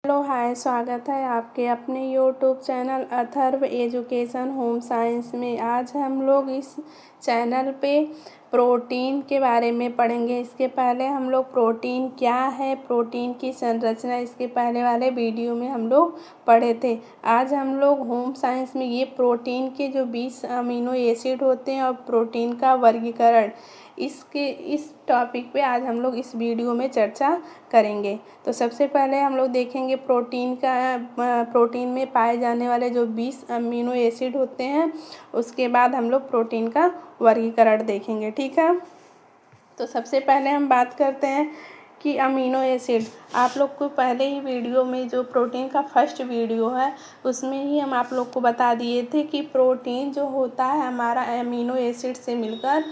Hello hi, स्वागत है आपके अपने YouTube channel Atharva education home science में। आज हम लोग इस चैनल पे प्रोटीन के बारे में पढ़ेंगे। इसके पहले हम लोग प्रोटीन क्या है, प्रोटीन की संरचना, इसके पहले वाले वीडियो में हम लोग पढ़े थे। आज हम लोग होम साइंस में ये प्रोटीन के जो 20 अमीनो एसिड होते हैं और प्रोटीन का वर्गीकरण, इस टॉपिक पे आज हम लोग इस वीडियो में चर्चा करेंगे। तो सबसे पहले हम लोग देखेंगे प्रोटीन में पाए जाने वाले जो 20 अमीनो एसिड होते हैं। उसके बाद हम लोग प्रोटीन का वर्गीकरण देखेंगे, ठीक है। तो सबसे पहले हम बात करते हैं कि अमीनो एसिड। आप लोग को पहले ही वीडियो में जो प्रोटीन का फर्स्ट वीडियो है उसमें ही हम आप लोग को बता दिए थे कि प्रोटीन जो होता है हमारा अमीनो एसिड से मिलकर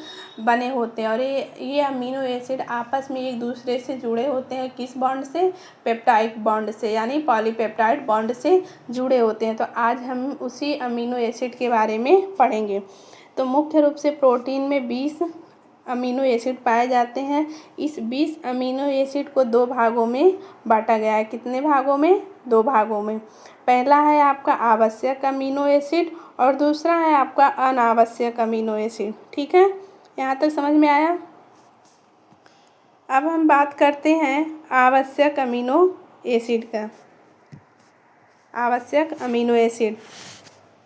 बने होते हैं। और ये अमीनो एसिड आपस में एक दूसरे से जुड़े होते हैं। किस बॉन्ड से? पेप्टाइड बॉन्ड से, यानी पॉलीपेप्टाइड बॉन्ड से जुड़े होते हैं। तो आज हम उसी अमीनो एसिड के बारे में पढ़ेंगे। तो मुख्य रूप से प्रोटीन में 20 अमीनो एसिड पाए जाते हैं। इस 20 अमीनो एसिड को दो भागों में बांटा गया है। कितने भागों में? दो भागों में। पहला है आपका आवश्यक अमीनो एसिड और दूसरा है आपका अनावश्यक अमीनो एसिड, ठीक है। यहाँ तक समझ में आया? अब हम बात करते हैं आवश्यक अमीनो एसिड का। आवश्यक अमीनो एसिड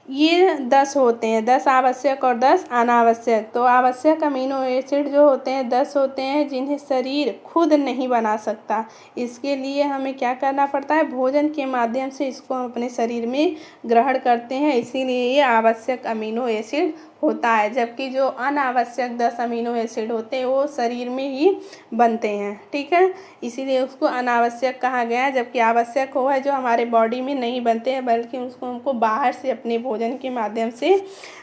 ये 10 होते हैं, 10 आवश्यक और 10 अनावश्यक। तो आवश्यक अमीनो एसिड जो होते हैं 10 होते हैं, जिन्हें शरीर खुद नहीं बना सकता। इसके लिए हमें क्या करना पड़ता है? भोजन के माध्यम से इसको हम अपने शरीर में ग्रहण करते हैं, इसीलिए ये आवश्यक अमीनो एसिड होता है। जबकि जो अनावश्यक 10 अमीनो एसिड होते हैं वो शरीर में ही बनते हैं, ठीक है। इसीलिए उसको अनावश्यक कहा गया है। जबकि आवश्यक वो है जो हमारे बॉडी में नहीं बनते हैं, बल्कि उसको हमको बाहर से अपने भोजन के माध्यम से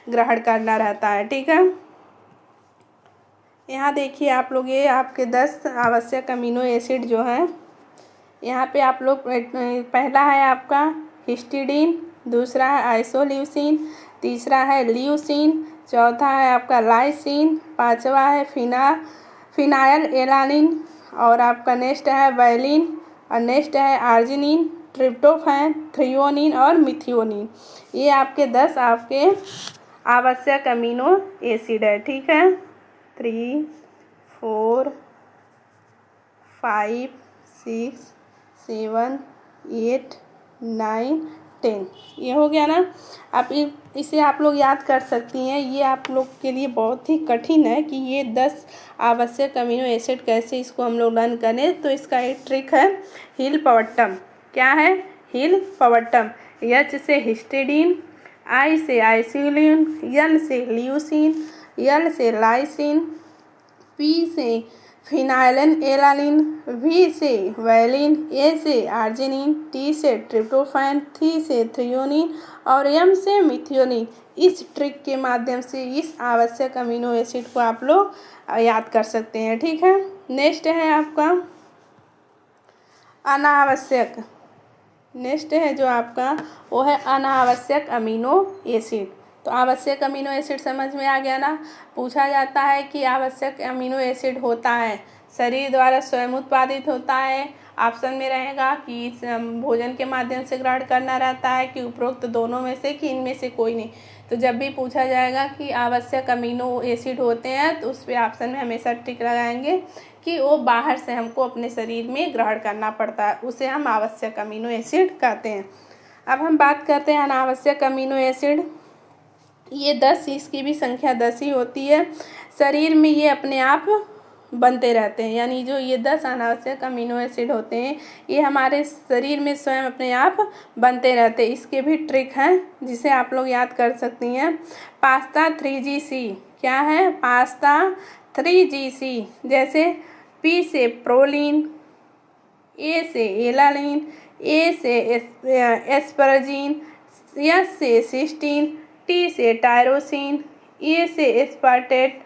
ग्रहण करना रहता है, ठीक है। यहाँ देखिए आप लोग, ये आपके 10 आवश्यक अमीनो एसिड जो हैं, यहाँ पे आप लोग पहला है आपका हिस्टिडीन, दूसरा है आइसोल्यूसिन, तीसरा है ल्यूसिन, चौथा है आपका लाइसिन, पांचवा है फिनाइल एलानिन, और आपका नेक्स्ट है वैलिन, और नेक्स्ट है आर्जिनिन, ट्रिप्टोफैन, थ्रियोनिन और मिथियोनिन। ये आपके 10 आपके आवश्यक अमीनो एसिड है, ठीक है। 3, 4, 5, 6, 7, 8, 9, 10, ये हो गया ना। अब इसे आप लोग याद कर सकती हैं। ये आप लोग के लिए बहुत ही कठिन है कि ये 10 आवश्यक अमीनो एसिड कैसे इसको हम लोग रन करें। तो इसका एक ट्रिक है, हिल पवट्टम। क्या है? हिल पवट्टम। एच से हिस्टिडीन, आई से आइसोल्यूसिन, एल से ल्यूसिन, एल से लाइसिन, पी से फिनाइलिन एलानिन, वी से वैलिन, ए से आर्जिनिन, टी से ट्रिप्टोफैन, थी से थ्रियोनिन और एम से मिथियोनिन। इस ट्रिक के माध्यम से इस आवश्यक अमीनो एसिड को आप लोग याद कर सकते हैं, ठीक है। नेक्स्ट है आपका अनावश्यक। नेक्स्ट है जो आपका वो है अनावश्यक अमीनो एसिड। तो आवश्यक अमीनो एसिड समझ में आ गया ना। पूछा जाता है कि आवश्यक अमीनो एसिड होता है शरीर द्वारा स्वयं उत्पादित होता है। ऑप्शन में रहेगा कि भोजन के माध्यम से ग्रहण करना रहता है, कि उपरोक्त दोनों में से, कि इनमें से कोई नहीं। तो जब भी पूछा जाएगा कि आवश्यक अमीनो एसिड होते हैं तो उस पर ऑप्शन में हमेशा टिक लगाएंगे कि वो बाहर से हमको अपने शरीर में ग्रहण करना पड़ता है, उसे हम आवश्यक अमीनो एसिड कहते हैं। अब हम बात करते हैं अनावश्यक अमीनो एसिड। ये 10, इसकी भी संख्या 10 ही होती है। शरीर में ये अपने आप बनते रहते हैं, यानी जो ये 10 अनावश्यक अमीनो एसिड होते हैं ये हमारे शरीर में स्वयं अपने आप बनते रहते हैं। इसके भी ट्रिक हैं जिसे आप लोग याद कर सकती हैं। Pasta 3GC। क्या है? Pasta 3GC। जैसे पी से प्रोलिन, ए से एलानिन, ए से एस्परजीन, एस से सिस्टीन, टी से टायरोसिन, ए से एस्पार्टेट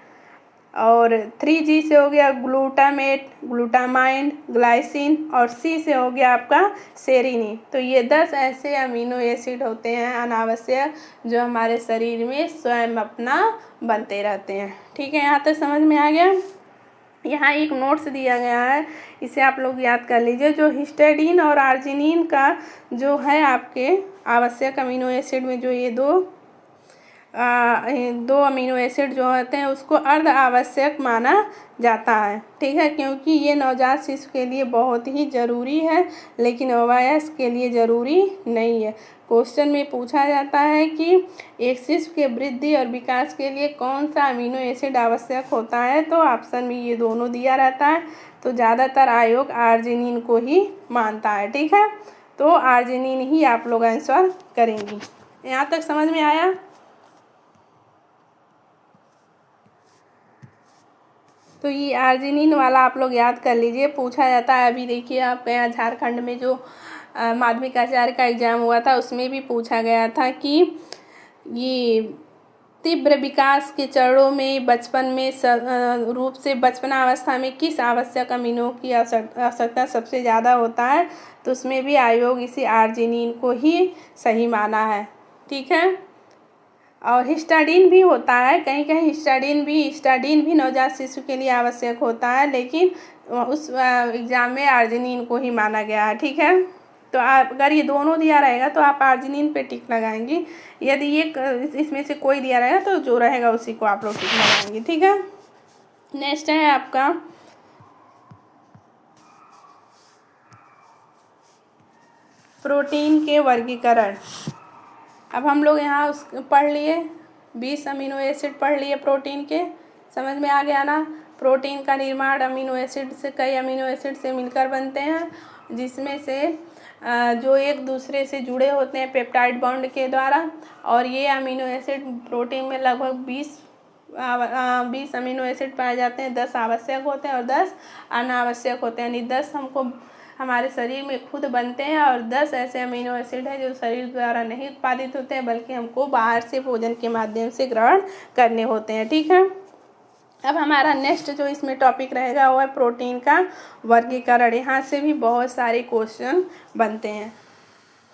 और 3G से हो गया ग्लूटामेट, ग्लूटामाइन, ग्लाइसिन और सी से हो गया आपका सेरीनी। तो ये 10 ऐसे अमीनो एसिड होते हैं अनावश्यक जो हमारे शरीर में स्वयं अपना बनते रहते हैं, ठीक है। यहाँ तक समझ में आ गया। यहाँ एक नोट्स दिया गया है, इसे आप लोग याद कर लीजिए। जो हिस्टडीन और आर्जिनिन का जो है आपके आवश्यक अमीनो एसिड में, जो ये दो अमीनो एसिड जो होते हैं उसको अर्ध आवश्यक माना जाता है, ठीक है, क्योंकि ये नवजात शिशु के लिए बहुत ही ज़रूरी है, लेकिन वयस्क के लिए ज़रूरी नहीं है। क्वेश्चन में पूछा जाता है कि एक शिशु के वृद्धि और विकास के लिए कौन सा अमीनो एसिड आवश्यक होता है, तो ऑप्शन में ये दोनों दिया रहता है, तो ज़्यादातर आयोग आर्जिनिन को ही मानता है, ठीक है। तो आर्जिनिन ही आप लोग आंसर करेंगी। यहाँ तक समझ में आया? तो ये आर्जिनिन वाला आप लोग याद कर लीजिए, पूछा जाता है। अभी देखिए आपके यहाँ झारखंड में जो माध्यमिक आचार्य का एग्ज़ाम हुआ था उसमें भी पूछा गया था कि ये तीव्र विकास के चरणों में बचपन में रूप से बचपनावस्था में किस आवश्यक अमीनो की आवश्यकता सबसे ज़्यादा होता है, तो उसमें भी आयोग इसी आर्जिनिन को ही सही माना है, ठीक है। और हिस्टाडीन भी होता है, कहीं कहीं हिस्टाडीन भी नवजात शिशु के लिए आवश्यक होता है, लेकिन उस एग्ज़ाम में आर्जिनिन को ही माना गया है, ठीक है। तो आप अगर ये दोनों दिया रहेगा तो आप आर्जिनिन पे टिक लगाएंगी, यदि ये इसमें से कोई दिया रहेगा तो जो रहेगा उसी को आप लोग टिक लगाएंगी, ठीक है। नेक्स्ट है आपका प्रोटीन के वर्गीकरण। अब हम लोग यहाँ उस पढ़ लिए 20 अमीनो एसिड पढ़ लिए प्रोटीन के, समझ में आ गया ना। प्रोटीन का निर्माण अमीनो एसिड से, कई अमीनो एसिड से मिलकर बनते हैं, जिसमें से जो एक दूसरे से जुड़े होते हैं पेप्टाइड बॉन्ड के द्वारा, और ये अमीनो एसिड प्रोटीन में लगभग 20 अमीनो एसिड पाए जाते हैं। 10 आवश्यक होते हैं और 10 अनावश्यक होते हैं, यानी 10 हमको हमारे शरीर में खुद बनते हैं और 10 ऐसे अमीनो एसिड हैं जो शरीर द्वारा नहीं उत्पादित होते हैं, बल्कि हमको बाहर से भोजन के माध्यम से ग्रहण करने होते हैं, ठीक है। अब हमारा नेक्स्ट जो इसमें टॉपिक रहेगा वो है प्रोटीन का वर्गीकरण। यहाँ से भी बहुत सारे क्वेश्चन बनते हैं।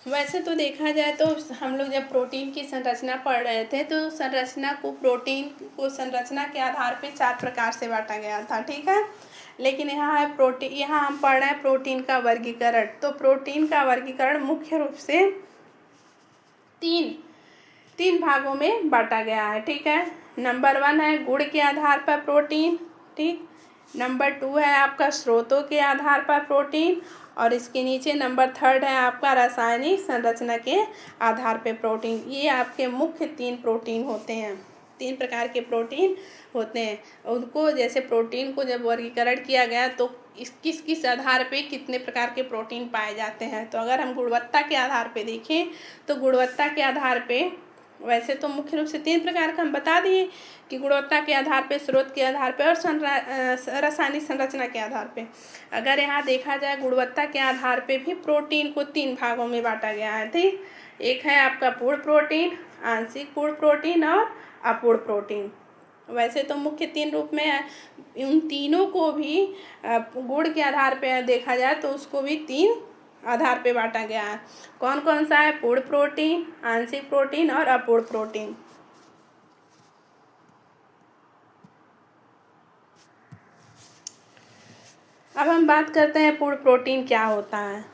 वैसे तो देखा जाए तो हम लोग जब प्रोटीन की संरचना पढ़ रहे थे तो प्रोटीन को संरचना के आधार पे 4 प्रकार से बांटा गया था, ठीक है। लेकिन यहाँ हम पढ़ रहे हैं प्रोटीन का वर्गीकरण। तो प्रोटीन का वर्गीकरण मुख्य रूप से तीन भागों में बांटा गया है, ठीक है। नंबर 1 है गुण के आधार पर प्रोटीन, ठीक। नंबर 2 है आपका स्रोतों के आधार पर प्रोटीन, और इसके नीचे नंबर 3 है आपका रासायनिक संरचना के आधार पर प्रोटीन। ये आपके मुख्य 3 प्रोटीन होते हैं, 3 प्रकार के प्रोटीन होते हैं। उनको जैसे प्रोटीन को जब वर्गीकरण किया गया तो किस आधार पे कितने प्रकार के प्रोटीन पाए जाते हैं। तो अगर हम गुणवत्ता के आधार पे देखें तो गुणवत्ता के आधार पे वैसे तो मुख्य रूप से 3 प्रकार का हम बता दिए कि गुणवत्ता के आधार पे, स्रोत के आधार पे और रासायनिक संरचना के आधार पे। अगर यहाँ देखा जाए गुणवत्ता के आधार पे भी प्रोटीन को 3 भागों में बांटा गया है, ठीक। एक है आपका पूर्ण प्रोटीन, आंशिक पूर्ण प्रोटीन और अपूर्ण प्रोटीन। वैसे तो मुख्य 3 रूप में है, उन तीनों को भी गुण के आधार पे देखा जाए तो उसको भी 3 आधार पे बांटा गया है। कौन कौन सा है? पूर्ण प्रोटीन, आंशिक प्रोटीन और अपूर्ण प्रोटीन। अब हम बात करते हैं पूर्ण प्रोटीन क्या होता है।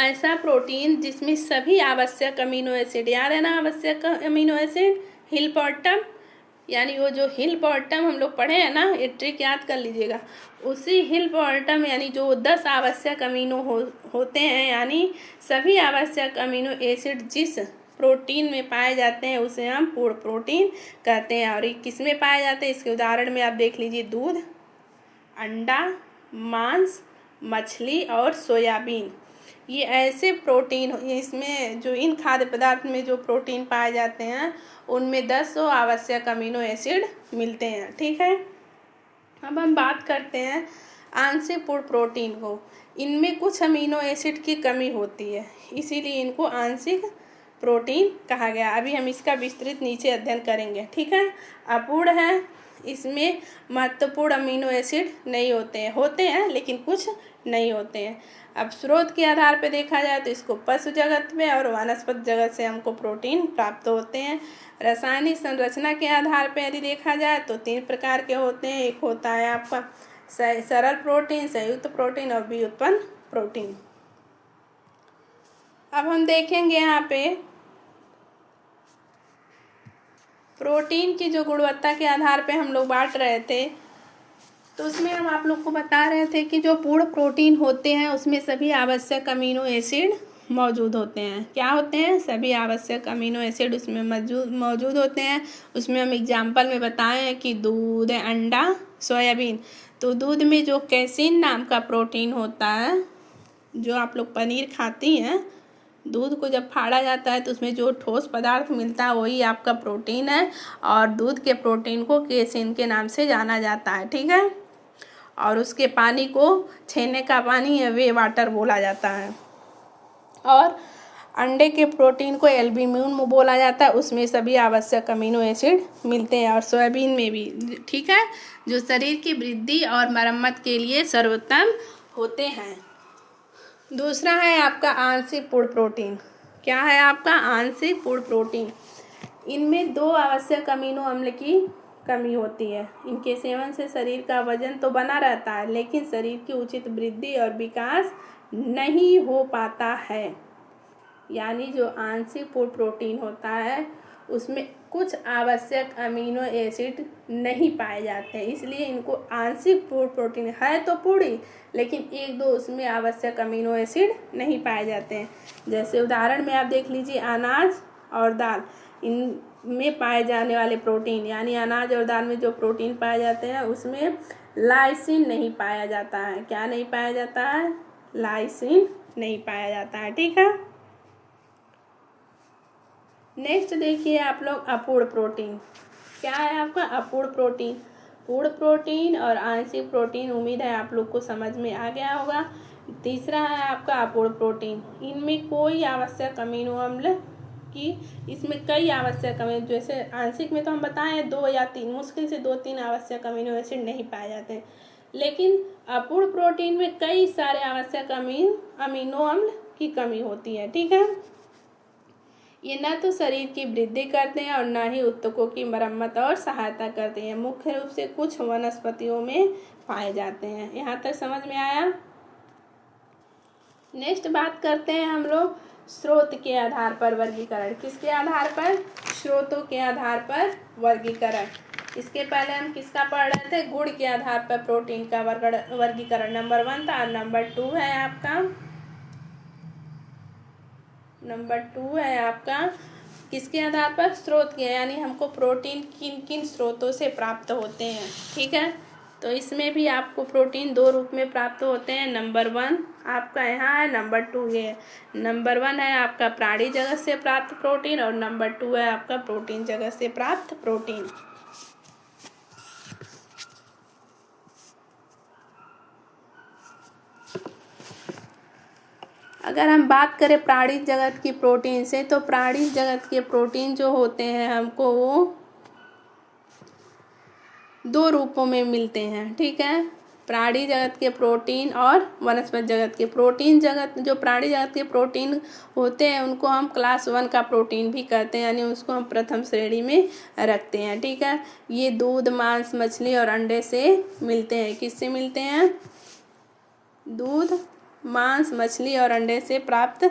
ऐसा प्रोटीन जिसमें सभी आवश्यक अमीनो एसिड, याद है ना आवश्यक अमीनो एसिड, हिल बॉटम, यानी वो जो हिल बॉटम हम लोग पढ़े हैं ना, ये ट्रिक याद कर लीजिएगा। उसी हिल बॉटम यानी जो 10 आवश्यक अमीनो होते हैं, यानी सभी आवश्यक अमीनो एसिड जिस प्रोटीन में पाए जाते हैं उसे हम पूर्ण प्रोटीन कहते हैं। और ये किस में पाए जाते हैं, इसके उदाहरण में आप देख लीजिए, दूध, अंडा, मांस, मछली और सोयाबीन। ये ऐसे प्रोटीन, इसमें जो इन खाद्य पदार्थ में जो प्रोटीन पाए जाते हैं उनमें 10 आवश्यक अमीनो एसिड मिलते हैं, ठीक है। अब हम बात करते हैं आंशिक पूर्ण प्रोटीन को। इनमें कुछ अमीनो एसिड की कमी होती है, इसीलिए इनको आंशिक प्रोटीन कहा गया। अभी हम इसका विस्तृत नीचे अध्ययन करेंगे, ठीक है। अपूर्ण है, इसमें महत्वपूर्ण अमीनो एसिड नहीं होते हैं लेकिन कुछ नहीं होते हैं। अब स्रोत के आधार पर देखा जाए तो इसको पशु जगत में और वनस्पति जगत से हमको प्रोटीन प्राप्त होते हैं। रासायनिक संरचना के आधार पर यदि देखा जाए तो 3 प्रकार के होते हैं। एक होता है आपका सरल प्रोटीन, संयुक्त प्रोटीन और व्युत्पन्न प्रोटीन। अब हम देखेंगे यहाँ पे प्रोटीन की जो गुणवत्ता के आधार पे हम लोग बांट रहे थे, तो उसमें हम आप लोग को बता रहे थे कि जो पूर्ण प्रोटीन होते हैं उसमें सभी आवश्यक अमीनो एसिड मौजूद होते हैं। क्या होते हैं? सभी आवश्यक अमीनो एसिड उसमें मौजूद होते हैं। उसमें हम एग्जाम्पल में बताए हैं कि दूध, अंडा, सोयाबीन। तो दूध में जो कैसीन नाम का प्रोटीन होता है, जो आप लोग पनीर खाती हैं, दूध को जब फाड़ा जाता है तो उसमें जो ठोस पदार्थ मिलता है वही आपका प्रोटीन है, और दूध के प्रोटीन को केसिन के नाम से जाना जाता है। ठीक है। और उसके पानी को छेने का पानी है वे वाटर बोला जाता है। और अंडे के प्रोटीन को एल्ब्यूमिन बोला जाता है, उसमें सभी आवश्यक अमीनो एसिड मिलते हैं। और सोयाबीन में भी। ठीक है, जो शरीर की वृद्धि और मरम्मत के लिए सर्वोत्तम होते हैं। दूसरा है आपका आंशिक पूर्ण प्रोटीन। क्या है आपका? आंशिक पूर्ण प्रोटीन। इनमें 2 आवश्यक अमीनो अम्ल की कमी होती है। इनके सेवन से शरीर का वजन तो बना रहता है, लेकिन शरीर की उचित वृद्धि और विकास नहीं हो पाता है। यानी जो आंशिक पूर्ण प्रोटीन होता है उसमें कुछ आवश्यक अमीनो एसिड नहीं पाए जाते हैं, इसलिए इनको आंशिक पूर्ण प्रोटीन है तो पूरी, लेकिन 1-2 उसमें आवश्यक अमीनो एसिड नहीं पाए जाते हैं। जैसे उदाहरण में आप देख लीजिए, अनाज और दाल, इनमें पाए जाने वाले प्रोटीन, यानी अनाज और दाल में जो प्रोटीन पाए जाते हैं उसमें लाइसिन नहीं पाया जाता है। क्या नहीं पाया जाता है? लाइसिन नहीं पाया जाता है। ठीक है। नेक्स्ट देखिए आप लोग अपूर्ण प्रोटीन। क्या है आपका? अपूर्ण प्रोटीन। पूर्ण प्रोटीन और आंशिक प्रोटीन, उम्मीद है आप लोग को समझ में आ गया होगा। तीसरा है आपका अपूर्ण प्रोटीन। इनमें कोई आवश्यक अमीनो अम्ल की, इसमें कई आवश्यक अमीनो, जैसे आंशिक में तो हम बताएं 2 या 3, मुश्किल से 2-3 आवश्यक अमीनो एसिड नहीं पाए जाते हैं, लेकिन अपूर्ण प्रोटीन में कई सारे आवश्यक अमीनो अम्ल की कमी होती है। ठीक है। ये न तो शरीर की वृद्धि करते हैं और न ही ऊतकों की मरम्मत और सहायता करते हैं। मुख्य रूप से कुछ वनस्पतियों में पाए जाते हैं। यहाँ तक समझ में आया? नेक्स्ट बात करते हैं हम लोग स्रोत के आधार पर वर्गीकरण। किसके आधार पर? स्रोतों के आधार पर वर्गीकरण। इसके पहले हम किसका पढ़ रहे थे? गुण के आधार पर प्रोटीन का वर्गीकरण नंबर 1 था। नंबर 2 है आपका किसके आधार पर? स्रोत के, यानी हमको प्रोटीन किन किन स्रोतों से प्राप्त होते हैं। ठीक है। तो इसमें भी आपको प्रोटीन 2 रूप में प्राप्त होते हैं। नंबर 1 आपका यहाँ है, नंबर 2 ये है। नंबर 1 है आपका प्राणी जगत से प्राप्त प्रोटीन, और नंबर 2 है आपका प्रोटीन जगत से प्राप्त प्रोटीन। अगर हम बात करें प्राणी जगत की प्रोटीन से, तो प्राणी जगत के प्रोटीन जो होते हैं हमको वो 2 रूपों में मिलते हैं। ठीक है। प्राणी जगत के प्रोटीन और वनस्पति जगत के प्रोटीन। जो प्राणी जगत के प्रोटीन होते हैं उनको हम क्लास 1 का प्रोटीन भी कहते हैं, यानी उसको हम प्रथम श्रेणी में रखते हैं। ठीक है। ये दूध, मांस, मछली और अंडे से मिलते हैं। किससे मिलते हैं? दूध, मांस, मछली और अंडे से प्राप्त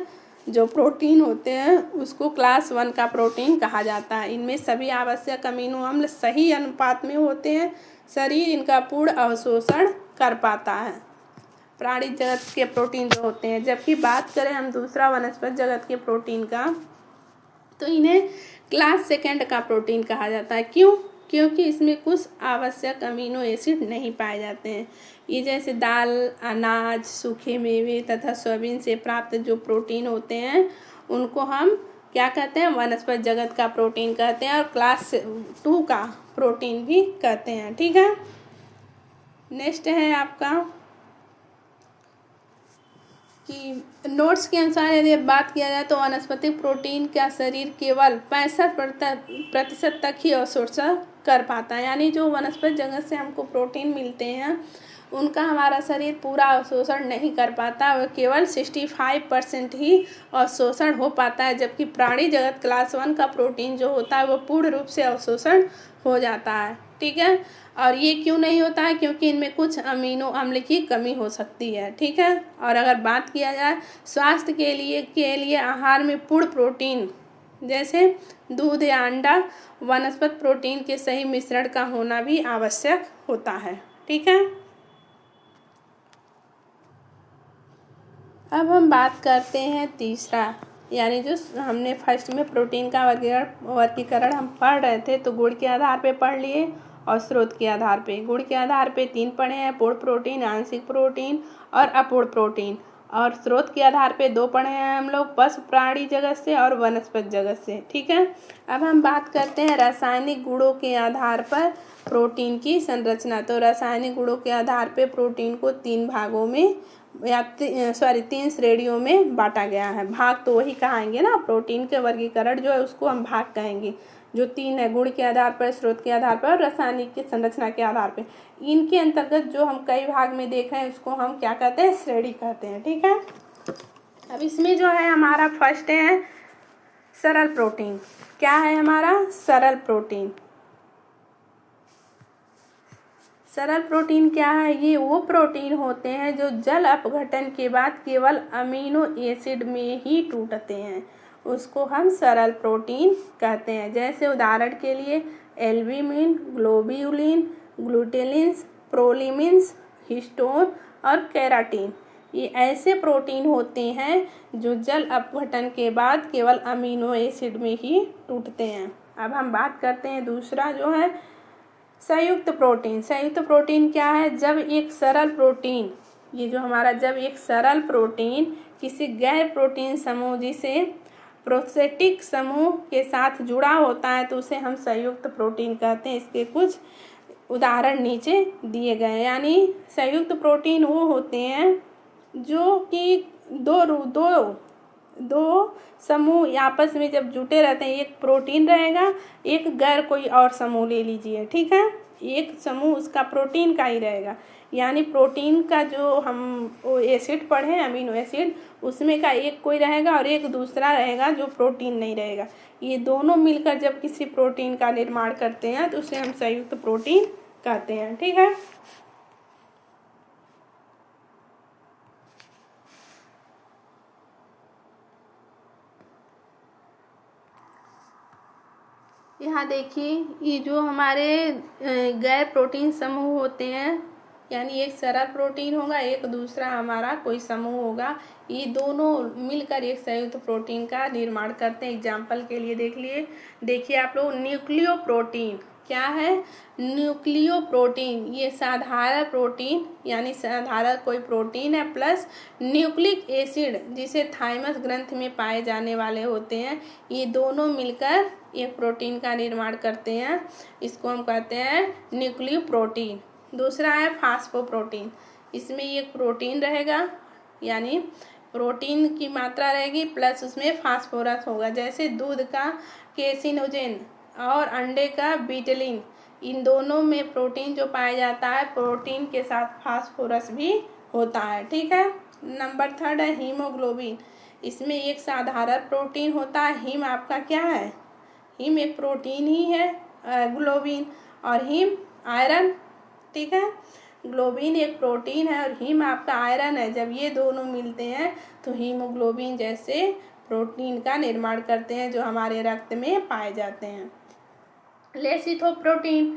जो प्रोटीन होते हैं उसको क्लास 1 का प्रोटीन कहा जाता है। इनमें सभी आवश्यक अमीनो अम्ल सही अनुपात में होते हैं। शरीर इनका पूर्ण अवशोषण कर पाता है, प्राणी जगत के प्रोटीन जो होते हैं। जबकि बात करें हम दूसरा वनस्पति जगत के प्रोटीन का, तो इन्हें क्लास 2 का प्रोटीन कहा जाता है। क्यों? क्योंकि इसमें कुछ आवश्यक अमीनो एसिड नहीं पाए जाते हैं। ये जैसे दाल, अनाज, सूखे मेवे तथा सोयाबीन से प्राप्त जो प्रोटीन होते हैं उनको हम क्या कहते हैं? वनस्पति जगत का प्रोटीन कहते हैं, और क्लास 2 का प्रोटीन भी कहते हैं। ठीक है। नेक्स्ट है आपका कि नोट्स के अनुसार यदि बात किया जाए तो वनस्पतिक प्रोटीन का शरीर केवल 65% तक ही अवशोषण कर पाता है। यानी जो वनस्पति जगत से हमको प्रोटीन मिलते हैं उनका हमारा शरीर पूरा अवशोषण नहीं कर पाता, वह केवल 65% ही अवशोषण हो पाता है। जबकि प्राणी जगत क्लास 1 का प्रोटीन जो होता है वो पूर्ण रूप से अवशोषण हो जाता है। ठीक है। और ये क्यों नहीं होता है, क्योंकि इनमें कुछ अमीनो अम्ल की कमी हो सकती है, ठीक है। और अगर बात किया जाए स्वास्थ्य के लिए आहार में पूर्ण प्रोटीन जैसे दूध या अंडा, वनस्पति प्रोटीन के सही मिश्रण का होना भी आवश्यक होता है, ठीक है। अब हम बात करते हैं तीसरा, यानी जो हमने फर्स्ट में प्रोटीन का वर्गीकरण हम पढ़ रहे थे, तो गुण के आधार पे पढ़ लिए और स्रोत के आधार पे। गुण के आधार पे 3 पढ़े हैं, पूर्ण प्रोटीन, आंशिक प्रोटीन और अपूर्ण प्रोटीन। और स्रोत के आधार पे 2 पढ़े हैं हम लोग, पशु प्राणी जगत से और वनस्पति जगत से, ठीक है। अब हम बात करते हैं रासायनिक गुणों के आधार पर प्रोटीन की संरचना। तो रासायनिक गुणों के आधार पे प्रोटीन को 3 भागों में या 3 श्रेणियों में बांटा गया है। भाग तो वही कहेंगे ना, प्रोटीन के वर्गीकरण जो है उसको हम भाग कहेंगे। जो 3 है, गुण के आधार पर, स्रोत के आधार पर और रासायनिक की संरचना के आधार पर। इनके अंतर्गत जो हम कई भाग में देख रहे हैं उसको हम क्या कहते हैं, श्रेणी कहते हैं, ठीक है। अब इसमें जो है हमारा फर्स्ट है सरल प्रोटीन। क्या है हमारा सरल प्रोटीन? सरल प्रोटीन क्या है? ये वो प्रोटीन होते हैं जो जल अपघटन के बाद केवल अमीनो एसिड में ही टूटते हैं, उसको हम सरल प्रोटीन कहते हैं। जैसे उदाहरण के लिए एल्ब्यूमिन, ग्लोब्यूलिन, ग्लूटेलिन्स, प्रोलीमिन्स, हिस्टोन और केराटिन। ये ऐसे प्रोटीन होते हैं जो जल अपघटन के बाद केवल अमीनो एसिड में ही टूटते हैं। अब हम बात करते हैं दूसरा जो है संयुक्त प्रोटीन। संयुक्त प्रोटीन क्या है? जब एक सरल प्रोटीन, ये जो हमारा जब एक सरल प्रोटीन किसी गैर प्रोटीन समूह जिसे प्रोस्थेटिक समूह के साथ जुड़ा होता है तो उसे हम संयुक्त प्रोटीन कहते हैं। इसके कुछ उदाहरण नीचे दिए गए। यानी संयुक्त प्रोटीन वो होते हैं जो कि दो समूह आपस में जब जुटे रहते हैं, एक प्रोटीन रहेगा, एक गैर कोई और समूह ले लीजिए, ठीक है। एक समूह उसका प्रोटीन का ही रहेगा, यानी प्रोटीन का जो हम वो एसिड पढ़े अमीनो एसिड, उसमें का एक कोई रहेगा और एक दूसरा रहेगा जो प्रोटीन नहीं रहेगा। ये दोनों मिलकर जब किसी प्रोटीन का निर्माण करते हैं तो उसे हम संयुक्त प्रोटीन कहते हैं, ठीक है। यहाँ देखिए, ये जो हमारे गैर प्रोटीन समूह होते हैं, यानी एक सरल प्रोटीन होगा, एक दूसरा हमारा कोई समूह होगा, ये दोनों मिलकर एक संयुक्त प्रोटीन का निर्माण करते हैं। एग्जाम्पल के लिए देखिए आप लोग, न्यूक्लियो प्रोटीन क्या है? न्यूक्लियो प्रोटीन ये साधारण प्रोटीन, यानी साधारण कोई प्रोटीन है प्लस न्यूक्लिक एसिड जिसे थाइमस ग्रंथि में पाए जाने वाले होते हैं, ये दोनों मिलकर एक प्रोटीन का निर्माण करते हैं। इसको हम कहते हैं न्यूक्लियो प्रोटीन। दूसरा है फास्फोप्रोटीन। इसमें एक प्रोटीन रहेगा, यानी प्रोटीन की मात्रा रहेगी प्लस उसमें फास्फोरस होगा। जैसे दूध का केसिनोजेन और अंडे का बीटलिन, इन दोनों में प्रोटीन जो पाया जाता है, प्रोटीन के साथ फास्फोरस भी होता है, ठीक है। नंबर 3 है हीमोग्लोबिन। इसमें एक साधारण प्रोटीन होता है। हीम आपका क्या है? हीम एक प्रोटीन ही है, ग्लोबिन और हीम आयरन, ठीक है। ग्लोबिन एक प्रोटीन है और हीम आपका आयरन है। जब ये दोनों मिलते हैं तो हीमोग्लोबिन जैसे प्रोटीन का निर्माण करते हैं जो हमारे रक्त में पाए जाते हैं। लेसिथोप्रोटीन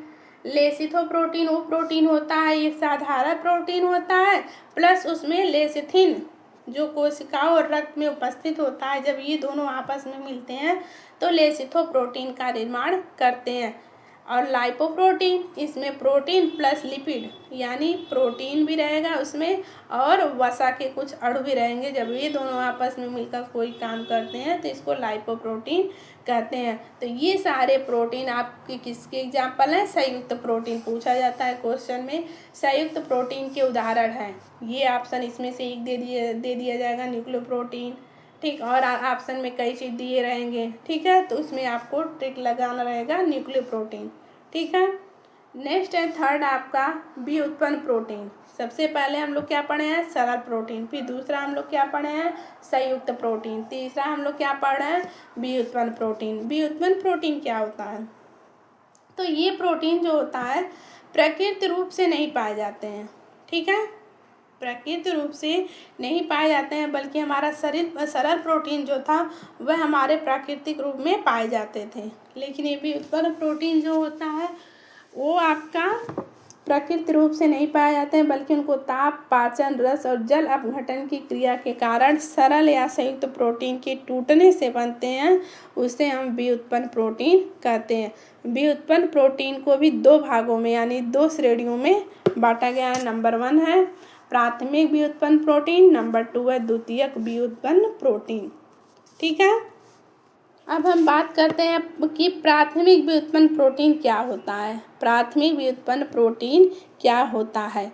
वो प्रोटीन होता है, एक साधारण प्रोटीन होता है प्लस उसमें लेसिथिन जो कोशिकाओं और रक्त में उपस्थित होता है। जब ये दोनों आपस में मिलते हैं तो लेसिथोप्रोटीन का निर्माण करते हैं। और लाइपोप्रोटीन, इसमें प्रोटीन प्लस लिपिड, यानी प्रोटीन भी रहेगा उसमें और वसा के कुछ अणु भी रहेंगे। जब ये दोनों आपस में मिलकर कोई काम करते हैं तो इसको लाइपोप्रोटीन कहते हैं। तो ये सारे प्रोटीन आपके किसके एग्जाम्पल हैं? संयुक्त प्रोटीन पूछा जाता है क्वेश्चन में। संयुक्त प्रोटीन के उदाहरण हैं ये, ऑप्शन इसमें से एक दे दिया जाएगा, न्यूक्लियोप्रोटीन, ठीक। और ऑप्शन में कई चीज़ दिए रहेंगे, ठीक है, तो उसमें आपको ट्रिक लगाना रहेगा न्यूक्लियोप्रोटीन, ठीक है। नेक्स्ट है 3 आपका व्युत्पन्न प्रोटीन। सबसे पहले हम लोग क्या पढ़े हैं? सरल प्रोटीन। फिर दूसरा हम लोग क्या पढ़े हैं? संयुक्त प्रोटीन। तीसरा हम लोग क्या पढ़ रहे हैं? व्युत्पन्न प्रोटीन। व्युत्पन्न प्रोटीन क्या होता है? तो ये प्रोटीन जो होता है प्राकृतिक रूप से नहीं पाए जाते हैं, ठीक है, प्राकृतिक रूप से नहीं पाए जाते हैं, बल्कि हमारा शरीर सरल प्रोटीन जो था वह हमारे प्राकृतिक रूप में पाए जाते थे। लेकिन ये भी उत्पन्न प्रोटीन जो होता है वो आपका प्राकृतिक रूप से नहीं पाए जाते हैं, बल्कि उनको ताप, पाचन, रस और जल अपघटन की क्रिया के कारण सरल या संयुक्त प्रोटीन के टूटने से बनते हैं। उसे हम व्युत्पन्न प्रोटीन कहते हैं। व्युत्पन्न प्रोटीन को भी दो भागों में यानी दो श्रेणियों में बांटा गया है। नंबर 1 है प्राथमिक व्युत्पन्न प्रोटीन, नंबर 2 है द्वितीयक व्युत्पन्न प्रोटीन, ठीक है। अब हम बात करते हैं कि प्राथमिक व्युत्पन्न प्रोटीन क्या होता है। प्राथमिक व्युत्पन्न प्रोटीन क्या होता है?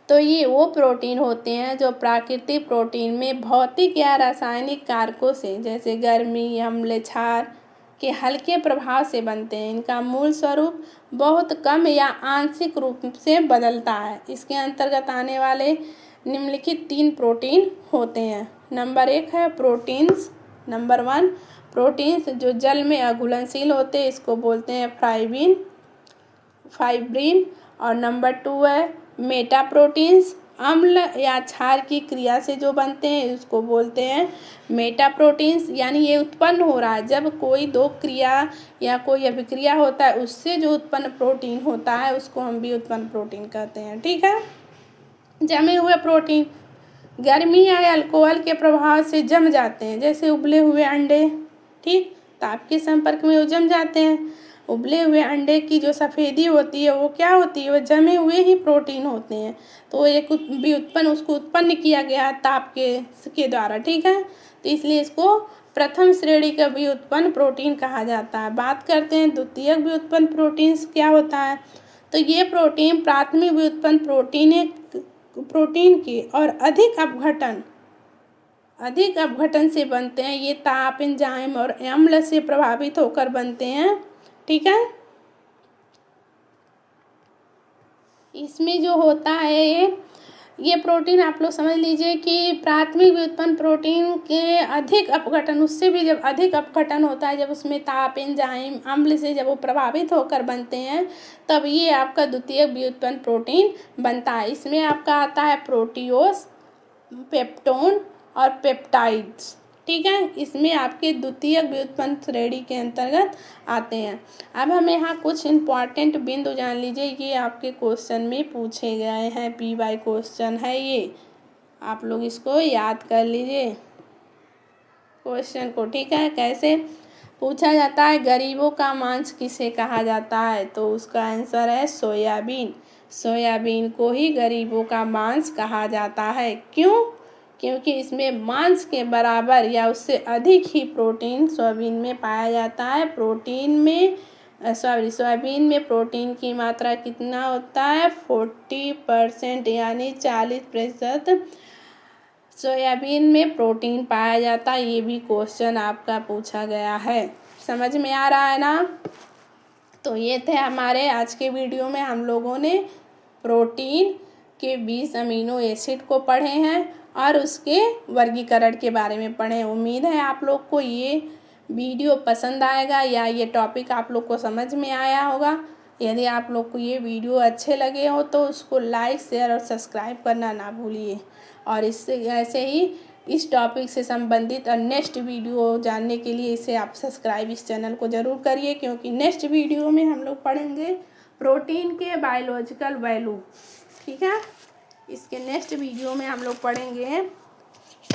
तो ये वो प्रोटीन होते हैं जो प्राकृतिक प्रोटीन में भौतिक या रासायनिक कारकों से, जैसे गर्मी, अम्ल, क्षार के हल्के प्रभाव से बनते हैं। इनका मूल स्वरूप बहुत कम या आंशिक रूप से बदलता है। इसके अंतर्गत आने वाले निम्नलिखित 3 प्रोटीन होते हैं। नंबर 1 है प्रोटीन्स। नंबर 1 प्रोटीन्स जो जल में अघुलनशील होते हैं, इसको बोलते हैं फाइब्रिन। और नंबर 2 है मेटा प्रोटीन्स, अम्ल या क्षार की क्रिया से जो बनते हैं उसको बोलते हैं मेटा प्रोटीन्स। यानी ये उत्पन्न हो रहा है जब कोई दो क्रिया या कोई अभिक्रिया होता है, उससे जो उत्पन्न प्रोटीन होता है उसको हम भी उत्पन्न प्रोटीन कहते हैं, ठीक है। जमे हुए प्रोटीन गर्मी या अल्कोहल के प्रभाव से जम जाते हैं, जैसे उबले हुए अंडे, ठीक, ताप के संपर्क में वो जम जाते हैं। उबले हुए अंडे की जो सफ़ेदी होती है वो क्या होती है, वो जमे हुए ही प्रोटीन होते हैं। तो एक व्युत्पन्न उसको उत्पन्न किया गया ताप के द्वारा, ठीक है। तो इसलिए इसको प्रथम श्रेणी का व्युत्पन्न प्रोटीन कहा जाता है। बात करते हैं द्वितीयक व्युत्पन्न प्रोटीन क्या होता है। तो ये प्रोटीन प्राथमिक व्युत्पन्न प्रोटीन की और अधिक अपघटन से बनते हैं। ये ताप, एंजाइम और अम्ल से प्रभावित होकर बनते हैं, ठीक है। इसमें जो होता है ये प्रोटीन आप लोग समझ लीजिए कि प्राथमिक व्युत्पन्न प्रोटीन के अधिक अपघटन, उससे भी जब अधिक अपघटन होता है, जब उसमें ताप, एंजाइम, अम्ल से जब वो प्रभावित होकर बनते हैं, तब ये आपका द्वितीयक व्युत्पन्न प्रोटीन बनता है। इसमें आपका आता है प्रोटियोस, पेप्टोन और पेप्टाइड्स, ठीक है। इसमें आपके द्वितीयक व्युत्पन्न श्रेणी के अंतर्गत आते हैं। अब हम यहाँ कुछ इम्पॉर्टेंट बिंदु जान लीजिए, ये आपके क्वेश्चन में पूछे गए हैं, PY क्वेश्चन है ये, आप लोग इसको याद कर लीजिए क्वेश्चन को, ठीक है। कैसे पूछा जाता है, गरीबों का मांस किसे कहा जाता है? तो उसका आंसर है सोयाबीन। सोयाबीन को ही गरीबों का मांस कहा जाता है। क्यों? क्योंकि इसमें मांस के बराबर या उससे अधिक ही प्रोटीन सोयाबीन में पाया जाता है। सोयाबीन में प्रोटीन की मात्रा कितना होता है? 40%, यानी 40% सोयाबीन में प्रोटीन पाया जाता है। ये भी क्वेश्चन आपका पूछा गया है। समझ में आ रहा है ना? तो ये थे हमारे आज के वीडियो में, हम लोगों ने प्रोटीन के 20 अमीनो एसिड को पढ़े हैं और उसके वर्गीकरण के बारे में पढ़े। उम्मीद है आप लोग को ये वीडियो पसंद आएगा या ये टॉपिक आप लोग को समझ में आया होगा। यदि आप लोग को ये वीडियो अच्छे लगे हो तो उसको लाइक, शेयर और सब्सक्राइब करना ना भूलिए। और इससे ऐसे ही इस टॉपिक से संबंधित और नेक्स्ट वीडियो जानने के लिए इसे आप सब्सक्राइब इस चैनल को ज़रूर करिए, क्योंकि नेक्स्ट वीडियो में हम लोग पढ़ेंगे प्रोटीन के बायोलॉजिकल वैल्यू, ठीक है। इसके नेक्स्ट वीडियो में हम लोग पढ़ेंगे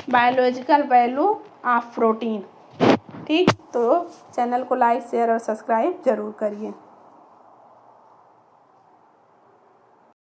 बायोलॉजिकल वैल्यू ऑफ प्रोटीन, ठीक। तो चैनल को लाइक, शेयर और सब्सक्राइब जरूर करिए।